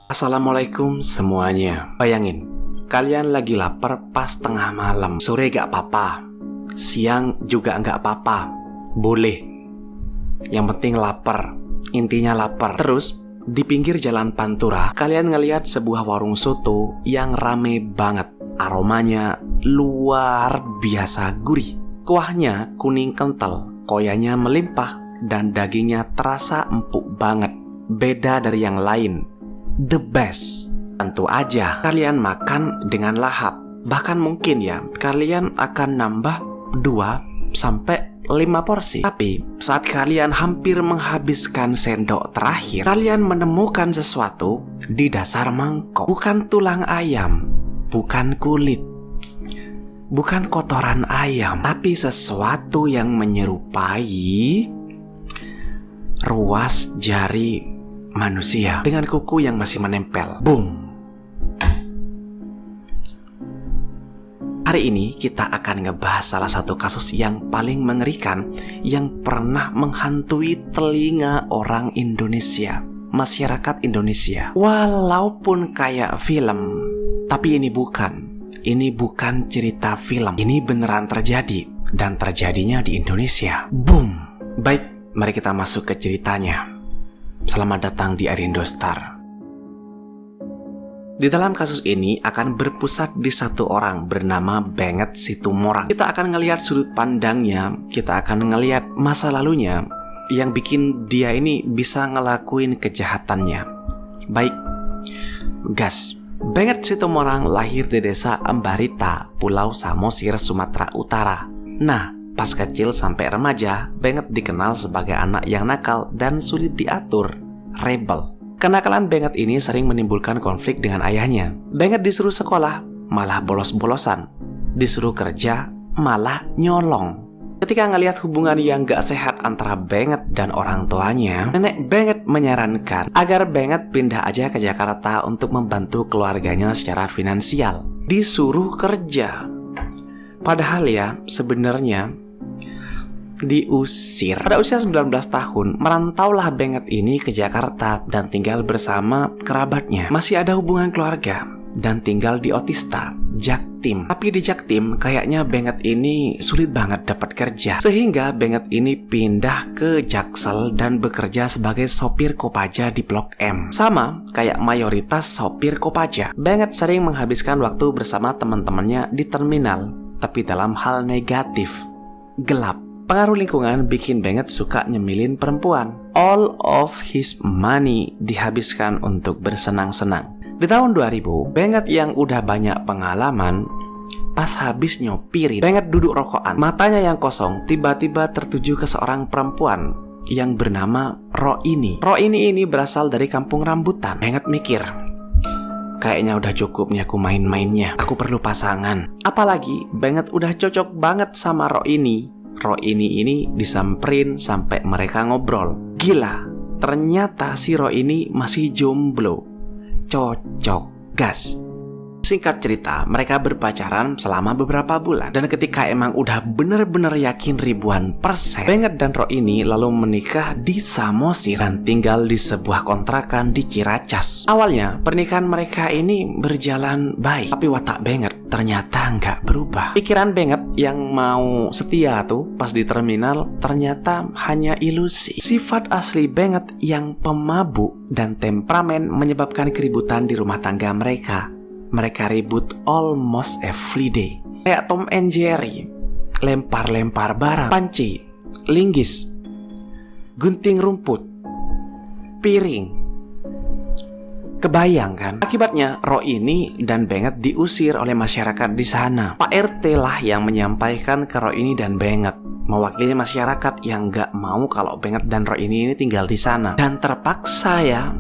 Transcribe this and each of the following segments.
Assalamualaikum semuanya. Bayangin, kalian lagi lapar pas tengah malam. Sore gak apa-apa, siang juga gak apa-apa, boleh. Yang penting lapar, intinya lapar. Terus di pinggir jalan Pantura, kalian ngelihat sebuah warung soto yang rame banget. Aromanya luar biasa gurih. Kuahnya kuning kental, koyanya melimpah, dan dagingnya terasa empuk banget. Beda dari yang lain. The best. Tentu aja kalian makan dengan lahap. Bahkan mungkin ya, kalian akan nambah 2-5 porsi. Tapi saat kalian hampir menghabiskan sendok terakhir, kalian menemukan sesuatu di dasar mangkok. Bukan tulang ayam, bukan kulit, bukan kotoran ayam, tapi sesuatu yang menyerupai ruas jari manusia dengan kuku yang masih menempel. Boom. Hari ini kita akan ngebahas salah satu kasus yang paling mengerikan yang pernah menghantui telinga orang Indonesia, masyarakat Indonesia. Walaupun kayak film, tapi ini bukan cerita film. Ini beneran terjadi, dan terjadinya di Indonesia. Boom. Baik, mari kita masuk ke ceritanya. Selamat datang di Arindo Star. Di dalam kasus ini akan berpusat di satu orang bernama Benget Situmorang. Kita akan ngelihat sudut pandangnya, kita akan ngelihat masa lalunya yang bikin dia ini bisa ngelakuin kejahatannya. Baik, gas. Benget Situmorang lahir di desa Ambarita, Pulau Samosir, Sumatera Utara. Nah, pas kecil sampai remaja, Benget dikenal sebagai anak yang nakal dan sulit diatur, rebel. Kenakalan Benget ini sering menimbulkan konflik dengan ayahnya. Benget disuruh sekolah, malah bolos-bolosan. Disuruh kerja, malah nyolong. Ketika ngelihat hubungan yang gak sehat antara Benget dan orang tuanya, nenek Benget menyarankan agar Benget pindah aja ke Jakarta untuk membantu keluarganya secara finansial. Disuruh kerja. Padahal ya, sebenarnya diusir. Pada usia 19 tahun, merantaulah Benget ini ke Jakarta dan tinggal bersama kerabatnya. Masih ada hubungan keluarga dan tinggal di Otista, Jaktim. Tapi di Jaktim kayaknya Benget ini sulit banget dapat kerja. Sehingga Benget ini pindah ke Jaksel dan bekerja sebagai sopir Kopaja di Blok M. Sama kayak mayoritas sopir Kopaja, Benget sering menghabiskan waktu bersama teman-temannya di terminal, tapi dalam hal negatif, gelap. Pengaruh lingkungan bikin Benget suka nyemilin perempuan. All of his money dihabiskan untuk bersenang-senang. Di tahun 2000, Benget yang udah banyak pengalaman, pas habis nyopirin, Benget duduk rokokan. Matanya yang kosong tiba-tiba tertuju ke seorang perempuan yang bernama Roini. Roini ini berasal dari kampung rambutan. Benget mikir, kayaknya udah cukup nih aku main-mainnya. Aku perlu pasangan. Apalagi Benget udah cocok banget sama Roini. Roini ini disamperin sampai mereka ngobrol. Gila, ternyata si Roini masih jomblo. Cocok, gas. Singkat cerita, mereka berpacaran selama beberapa bulan. Dan ketika emang udah bener-bener yakin ribuan %, Benget dan Roini lalu menikah di Samosir dan tinggal di sebuah kontrakan di Ciracas. Awalnya, pernikahan mereka ini berjalan baik. Tapi watak Benget ternyata nggak berubah. Pikiran Benget yang mau setia tuh pas di terminal ternyata hanya ilusi. Sifat asli Benget yang pemabuk dan temperamen menyebabkan keributan di rumah tangga mereka. Mereka ribut almost every day. Kayak Tom and Jerry, lempar-lempar barang, panci, linggis, gunting rumput, piring. Kebayang kan? Akibatnya Roini dan Benget diusir oleh masyarakat di sana. Pak RT lah yang menyampaikan ke Roini dan Benget, mewakili masyarakat yang gak mau kalau Benget dan Roini ini tinggal di sana. Dan terpaksa ya,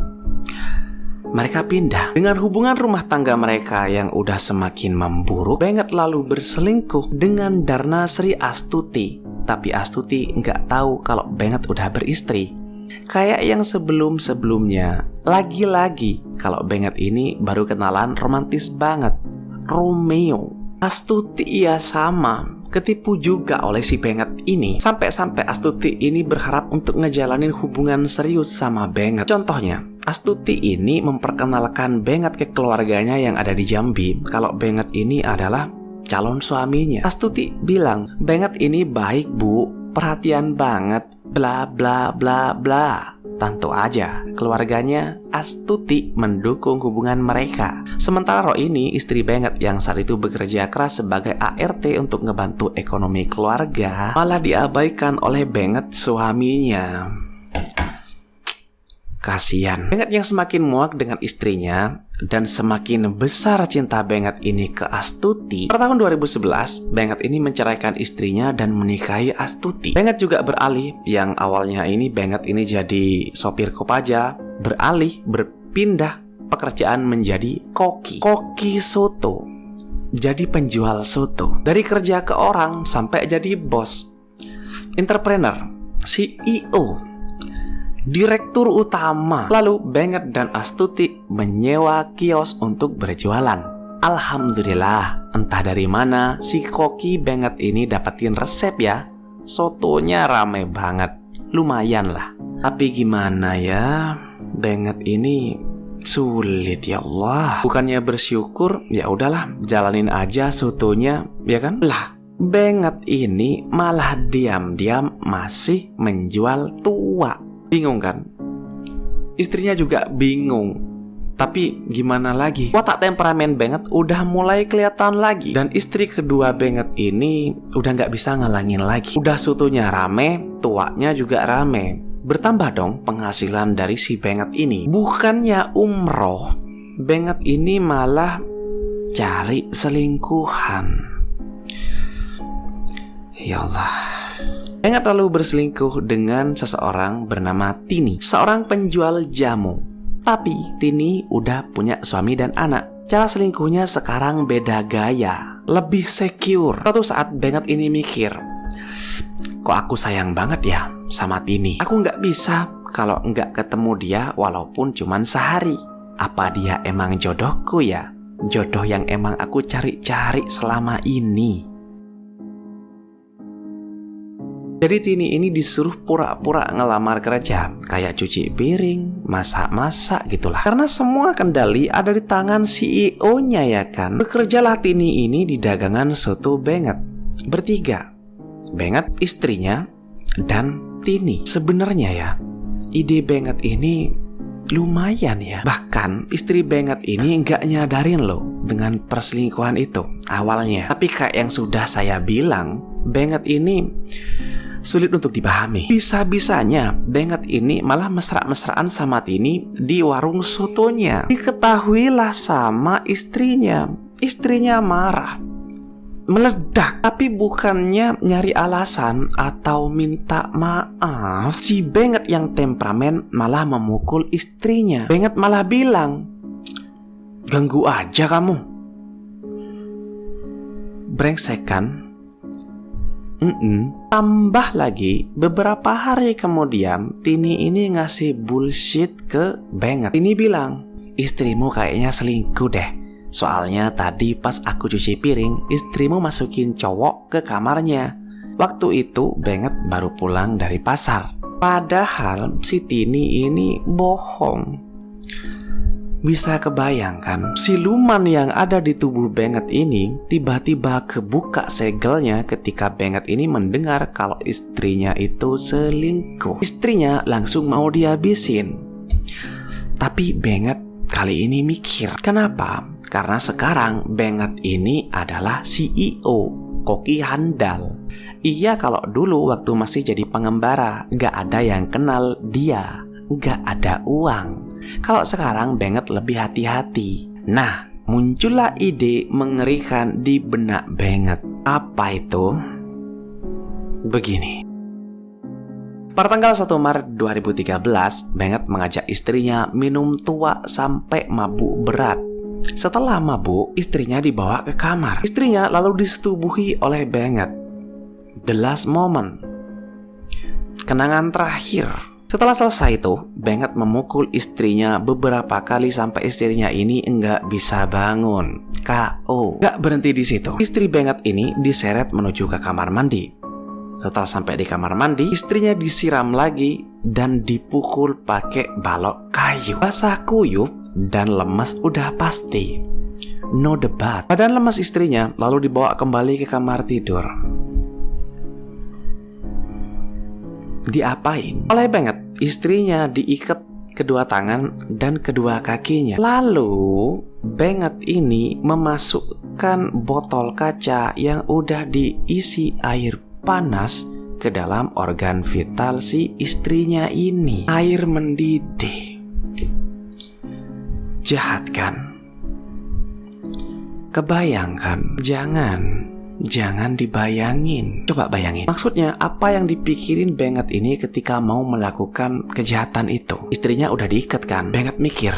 mereka pindah. Dengan hubungan rumah tangga mereka yang udah semakin memburuk, Benget lalu berselingkuh dengan Darna Sri Astuti. Tapi Astuti nggak tahu kalau Benget udah beristri. Kayak yang sebelum-sebelumnya. Lagi-lagi kalau Benget ini baru kenalan romantis banget, Romeo. Astuti ya sama, ketipu juga oleh si Benget ini. Sampai-sampai Astuti ini berharap untuk ngejalanin hubungan serius sama Benget. Contohnya, Astuti ini memperkenalkan Benget ke keluarganya yang ada di Jambi kalau Benget ini adalah calon suaminya. Astuti bilang, Benget ini baik bu, perhatian banget, bla bla bla bla. Tentu aja keluarganya Astuti mendukung hubungan mereka. Sementara Ro ini istri Benget yang saat itu bekerja keras sebagai ART untuk ngebantu ekonomi keluarga, malah diabaikan oleh Benget suaminya. Kasian Benget yang semakin muak dengan istrinya dan semakin besar cinta Benget ini ke Astuti. Pada tahun 2011, Benget ini menceraikan istrinya dan menikahi Astuti. Benget juga beralih, yang awalnya ini Benget ini jadi sopir Kopaja, berpindah pekerjaan menjadi koki soto. Jadi penjual soto. Dari kerja ke orang sampai jadi bos, entrepreneur, CEO, direktur utama. Lalu Benget dan Astuti menyewa kios untuk berjualan. Alhamdulillah, entah dari mana si koki Benget ini dapetin resep ya. Sotonya rame banget, lumayan lah. Tapi gimana ya, Benget ini sulit ya Allah. Bukannya bersyukur, ya udahlah, jalanin aja sotonya, ya kan? Lah, Benget ini malah diam-diam masih menjual tua. Bingung kan? Istrinya juga bingung. Tapi gimana lagi? Watak temperamen Benget udah mulai kelihatan lagi. Dan istri kedua Benget ini udah gak bisa ngalangin lagi. Udah sotonya rame, tuanya juga rame. Bertambah dong penghasilan dari si Benget ini. Bukannya umroh, Benget ini malah cari selingkuhan. Ya Allah. Benget lalu berselingkuh dengan seseorang bernama Tini, seorang penjual jamu. Tapi Tini udah punya suami dan anak. Cara selingkuhnya sekarang beda gaya, lebih secure. Suatu saat Benget ini mikir, kok aku sayang banget ya sama Tini. Aku nggak bisa kalau nggak ketemu dia walaupun cuman sehari. Apa dia emang jodohku ya? Jodoh yang emang aku cari-cari selama ini. Jadi Tini ini disuruh pura-pura ngelamar kerja, kayak cuci piring, masak-masak gitulah. Karena semua kendali ada di tangan CEO-nya ya kan. Bekerjalah Tini ini di dagangan soto Benget. Bertiga, Benget, istrinya, dan Tini. Sebenarnya ya, ide Benget ini lumayan ya. Bahkan istri Benget ini nggak nyadarin loh dengan perselingkuhan itu awalnya. Tapi kayak yang sudah saya bilang, Benget ini sulit untuk dipahami. Bisa-bisanya Benget ini malah mesra-mesraan sama Tini di warung sotonya. Diketahuilah sama istrinya. Istrinya marah, meledak. Tapi bukannya nyari alasan atau minta maaf, si Benget yang temperamen malah memukul istrinya. Benget malah bilang, ganggu aja kamu. Brengsek kan? Tambah lagi, beberapa hari kemudian Tini ini ngasih bullshit ke Benget. Tini bilang, istrimu kayaknya selingkuh deh. Soalnya tadi pas aku cuci piring, istrimu masukin cowok ke kamarnya. Waktu itu Benget baru pulang dari pasar. Padahal si Tini ini bohong. Bisa kebayangkan, siluman yang ada di tubuh Benget ini tiba-tiba kebuka segelnya ketika Benget ini mendengar kalau istrinya itu selingkuh. Istrinya langsung mau dihabisin. Tapi Benget kali ini mikir, kenapa? Karena sekarang Benget ini adalah CEO, koki handal. Iya, kalau dulu waktu masih jadi pengembara, gak ada yang kenal dia, gak ada uang. Kalau sekarang Benget lebih hati-hati. Nah, muncullah ide mengerikan di benak Benget. Apa itu? Begini. Pada tanggal 1 Maret 2013, Benget mengajak istrinya minum tua sampai mabuk berat. Setelah mabuk, istrinya dibawa ke kamar. Istrinya lalu disetubuhi oleh Benget. The last moment. Kenangan terakhir. Setelah selesai itu, Benget memukul istrinya beberapa kali sampai istrinya ini enggak bisa bangun. KO. Gak berhenti di situ. Istri Benget ini diseret menuju ke kamar mandi. Setelah sampai di kamar mandi, istrinya disiram lagi dan dipukul pakai balok kayu. Basah kuyup dan lemas udah pasti. No debat. Badan lemas istrinya lalu dibawa kembali ke kamar tidur. Diapain? Oleh Benget, istrinya diikat kedua tangan dan kedua kakinya. Lalu Benget ini memasukkan botol kaca yang udah diisi air panas ke dalam organ vital si istrinya ini. Air mendidih. Jahat kan? Kebayangkan? Jangan dibayangin. Coba bayangin. Maksudnya apa yang dipikirin Benget ini ketika mau melakukan kejahatan itu? Istrinya udah diikat kan? Benget mikir,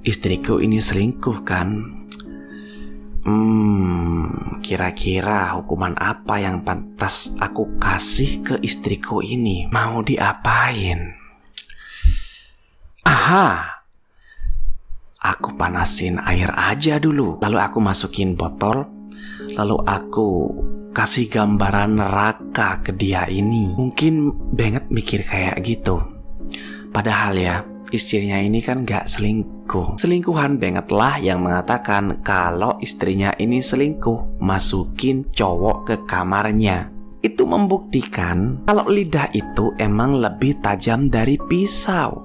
istriku ini selingkuh kan? Kira-kira hukuman apa yang pantas aku kasih ke istriku ini? Mau diapain? Aha, aku panasin air aja dulu. Lalu aku masukin botol. Lalu aku kasih gambaran neraka ke dia ini. Mungkin Benget mikir kayak gitu. Padahal ya, istrinya ini kan gak selingkuh. Selingkuhan Benget lah yang mengatakan kalau istrinya ini selingkuh, masukin cowok ke kamarnya. Itu membuktikan kalau lidah itu emang lebih tajam dari pisau,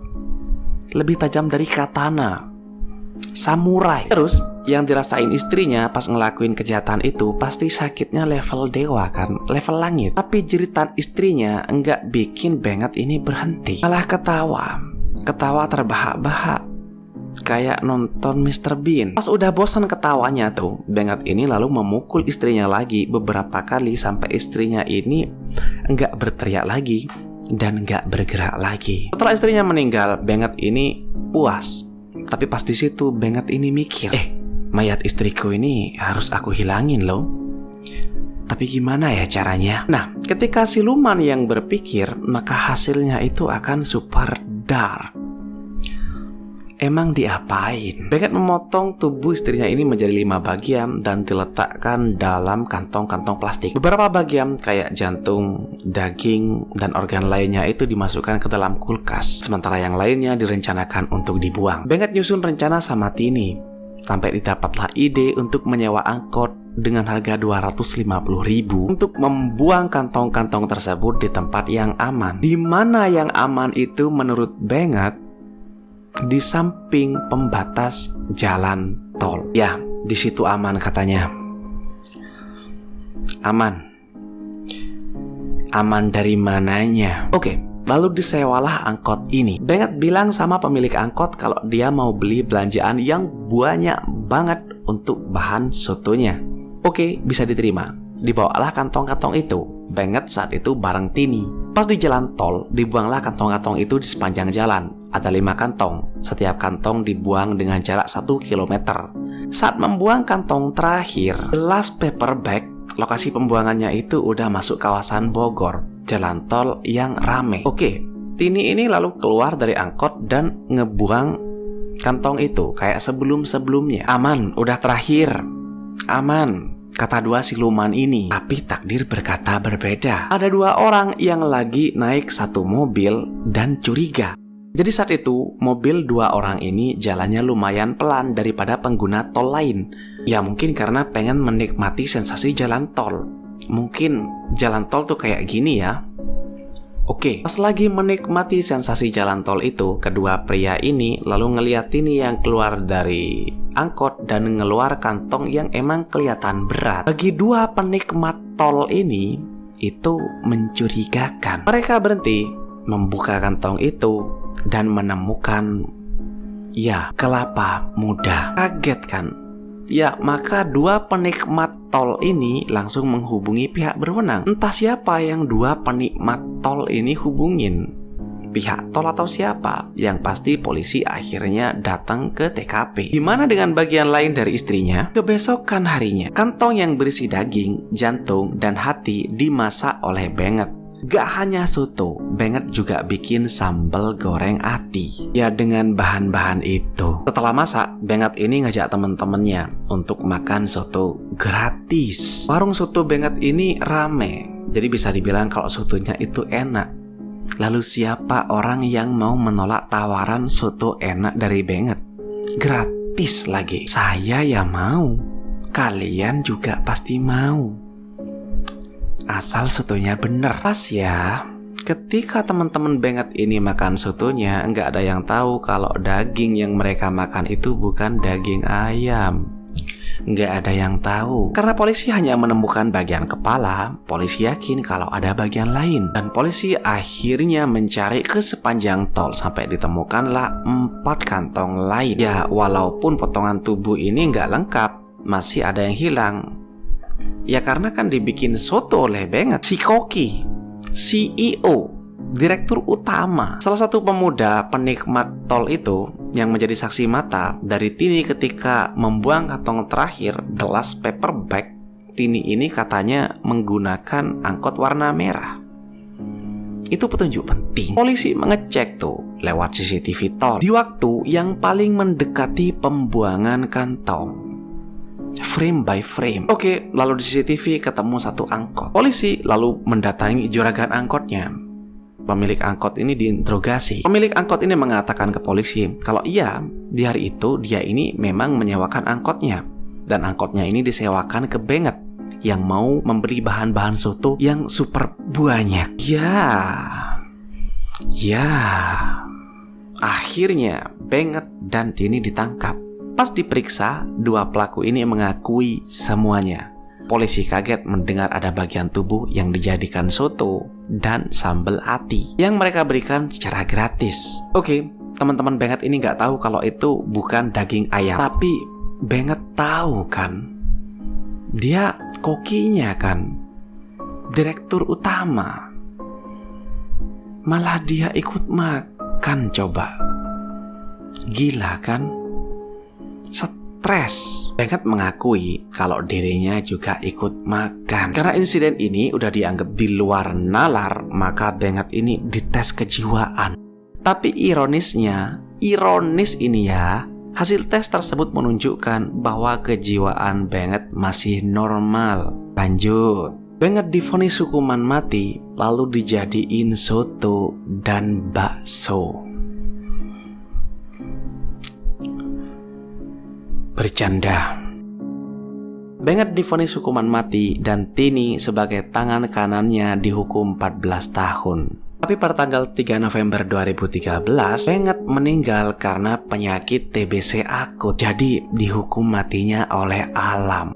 lebih tajam dari katana samurai. Terus yang dirasain istrinya pas ngelakuin kejahatan itu pasti sakitnya level dewa kan, level langit. Tapi jeritan istrinya enggak bikin Benget ini berhenti, malah ketawa terbahak-bahak kayak nonton Mr. Bean. Pas udah bosan ketawanya tuh, Benget ini lalu memukul istrinya lagi beberapa kali sampai istrinya ini enggak berteriak lagi dan enggak bergerak lagi. Setelah istrinya meninggal, Benget ini puas. Tapi pas di situ Benget ini mikir, mayat istriku ini harus aku hilangin loh. Tapi gimana ya caranya? Nah, ketika siluman yang berpikir, maka hasilnya itu akan super dark. Emang diapain? Benget memotong tubuh istrinya ini menjadi 5 bagian dan diletakkan dalam kantong-kantong plastik. Beberapa bagian kayak jantung, daging, dan organ lainnya itu dimasukkan ke dalam kulkas. Sementara yang lainnya direncanakan untuk dibuang. Benget nyusun rencana sama Tini. Sampai didapatlah ide untuk menyewa angkot dengan harga 250.000 untuk membuang kantong-kantong tersebut di tempat yang aman. Di mana yang aman itu menurut Benget? Di samping pembatas jalan tol. Ya, di situ aman katanya. Aman. Aman dari mananya? Oke, lalu disewalah angkot ini. Benget bilang sama pemilik angkot kalau dia mau beli belanjaan yang banyak banget untuk bahan sotonya. Oke, bisa diterima. Dibawalah kantong-kantong itu. Benget saat itu bareng Tini. Pas di jalan tol, dibuanglah kantong-kantong itu di sepanjang jalan. Ada 5 kantong. Setiap kantong dibuang dengan jarak 1 km. Saat membuang kantong terakhir, the last paper bag, lokasi pembuangannya itu udah masuk kawasan Bogor, jalan tol yang rame. Oke, Tini ini lalu keluar dari angkot dan ngebuang kantong itu kayak sebelum-sebelumnya. Aman, udah terakhir. Aman, kata 2 siluman ini. Tapi takdir berkata berbeda. Ada 2 orang yang lagi naik satu mobil dan curiga. Jadi saat itu mobil 2 orang ini jalannya lumayan pelan daripada pengguna tol lain. Ya mungkin karena pengen menikmati sensasi jalan tol. Mungkin jalan tol tuh kayak gini ya. Oke, pas lagi menikmati sensasi jalan tol itu, kedua pria ini lalu ngeliat Tini yang keluar dari angkot dan ngeluar kantong yang emang kelihatan berat. Bagi 2 penikmat tol ini, itu mencurigakan. Mereka berhenti, membuka kantong itu, dan menemukan, ya, kelapa muda. Kaget kan? Ya, maka 2 penikmat tol ini langsung menghubungi pihak berwenang. Entah siapa yang 2 penikmat tol ini hubungin. Pihak tol atau siapa? Yang pasti polisi akhirnya datang ke TKP. Gimana dengan bagian lain dari istrinya? Kebesokan harinya, kantong yang berisi daging, jantung, dan hati dimasak oleh Benget. Gak hanya soto, Benget juga bikin sambal goreng ati. Ya dengan bahan-bahan itu. Setelah masak, Benget ini ngajak temen-temennya untuk makan soto gratis. Warung soto Benget ini rame, jadi bisa dibilang kalau sotonya itu enak. Lalu siapa orang yang mau menolak tawaran soto enak dari Benget? Gratis lagi. Saya ya mau. Kalian juga pasti mau. Asal sotonya bener. Pas ya, ketika teman-teman Benget ini makan sotonya, nggak ada yang tahu kalau daging yang mereka makan itu bukan daging ayam. Nggak ada yang tahu. Karena polisi hanya menemukan bagian kepala, polisi yakin kalau ada bagian lain. Dan polisi akhirnya mencari ke sepanjang tol sampai ditemukanlah 4 kantong lain. Ya, walaupun potongan tubuh ini nggak lengkap, masih ada yang hilang. Ya karena kan dibikin soto oleh Benget. Si Koki, CEO, direktur utama, salah satu pemuda penikmat tol itu yang menjadi saksi mata dari Tini ketika membuang kantong terakhir, the last paper bag. Tini ini katanya menggunakan angkot warna merah. Itu petunjuk penting. Polisi mengecek tuh lewat CCTV tol di waktu yang paling mendekati pembuangan kantong, frame by frame. Oke, lalu di CCTV ketemu satu angkot. Polisi lalu mendatangi juragan angkotnya. Pemilik angkot ini diinterogasi. Pemilik angkot ini mengatakan ke polisi kalau iya, di hari itu dia ini memang menyewakan angkotnya. Dan angkotnya ini disewakan ke Benget yang mau membeli bahan-bahan soto yang super banyak. Ya. Akhirnya Benget dan Tini ditangkap. Pas diperiksa, 2 pelaku ini mengakui semuanya. Polisi kaget mendengar ada bagian tubuh yang dijadikan soto dan sambal ati yang mereka berikan secara gratis. Oke, teman-teman Benget ini nggak tahu kalau itu bukan daging ayam. Tapi Benget tahu kan, dia kokinya kan, direktur utama. Malah dia ikut makan coba. Gila kan? Stres. Benget mengakui kalau dirinya juga ikut makan. Karena insiden ini udah dianggap di luar nalar, maka Benget ini dites kejiwaan. Tapi ironis ini ya, hasil tes tersebut menunjukkan bahwa kejiwaan Benget masih normal. Lanjut, Benget divonis hukuman mati, lalu dijadiin soto dan bakso. Bercanda. Benget divonis hukuman mati dan Tini sebagai tangan kanannya dihukum 14 tahun. Tapi pada tanggal 3 November 2013, Benget meninggal karena penyakit TBC akut. Jadi dihukum matinya oleh alam.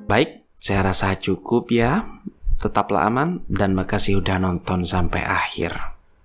Baik, saya rasa cukup ya. Tetaplah aman dan makasih udah nonton sampai akhir.